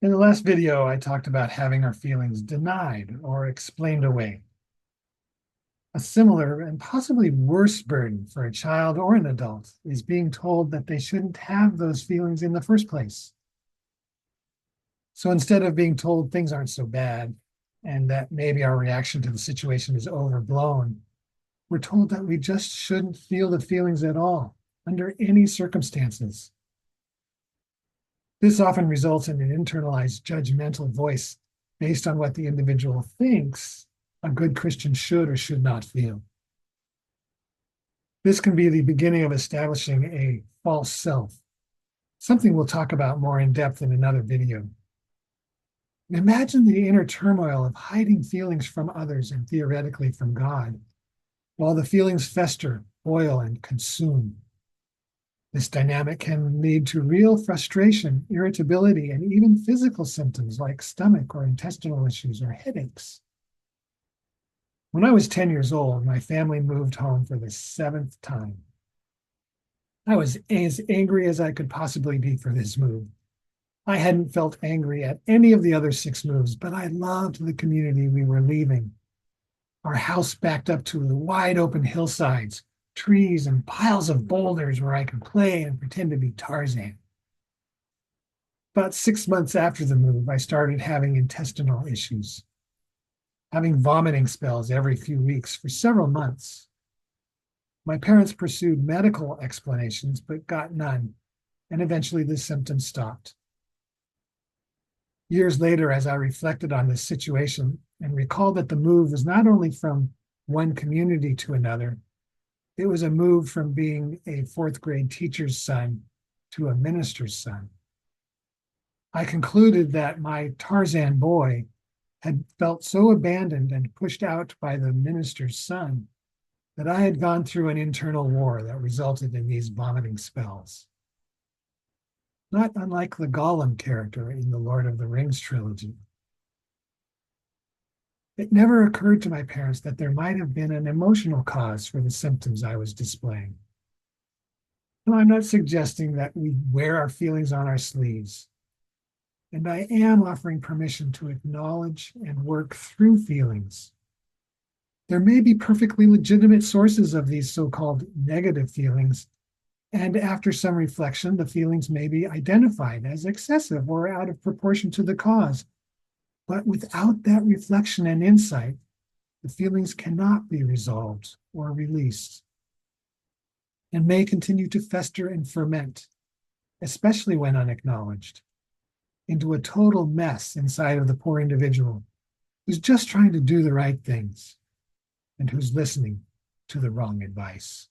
In the last video, I talked about having our feelings denied or explained away. A similar and possibly worse burden for a child or an adult is being told that they shouldn't have those feelings in the first place. So instead of being told things aren't so bad and that maybe our reaction to the situation is overblown, we're told that we just shouldn't feel the feelings at all, under any circumstances. This often results in an internalized judgmental voice based on what the individual thinks a good Christian should or should not feel. This can be the beginning of establishing a false self, something we'll talk about more in depth in another video. Imagine the inner turmoil of hiding feelings from others and theoretically from God, while the feelings fester, boil, and consume. This dynamic can lead to real frustration, irritability, and even physical symptoms like stomach or intestinal issues or headaches. When I was 10 years old, my family moved home for the seventh time. I was as angry as I could possibly be for this move. I hadn't felt angry at any of the other 6 moves, but I loved the community we were leaving. Our house backed up to the wide open hillsides, trees, and piles of boulders where I could play and pretend to be Tarzan. About 6 months after the move, I started having intestinal issues, having vomiting spells every few weeks for several months. My parents pursued medical explanations, but got none, and eventually the symptoms stopped. Years later, as I reflected on this situation and recalled that the move was not only from one community to another, it was a move from being a fourth grade teacher's son to a minister's son. I concluded that my Tarzan boy had felt so abandoned and pushed out by the minister's son that I had gone through an internal war that resulted in these vomiting spells. Not unlike the Gollum character in the Lord of the Rings trilogy. It never occurred to my parents that there might have been an emotional cause for the symptoms I was displaying. Now, I'm not suggesting that we wear our feelings on our sleeves, and I am offering permission to acknowledge and work through feelings. There may be perfectly legitimate sources of these so-called negative feelings, and after some reflection, the feelings may be identified as excessive or out of proportion to the cause. But without that reflection and insight, the feelings cannot be resolved or released and may continue to fester and ferment, especially when unacknowledged, into a total mess inside of the poor individual who's just trying to do the right things and who's listening to the wrong advice.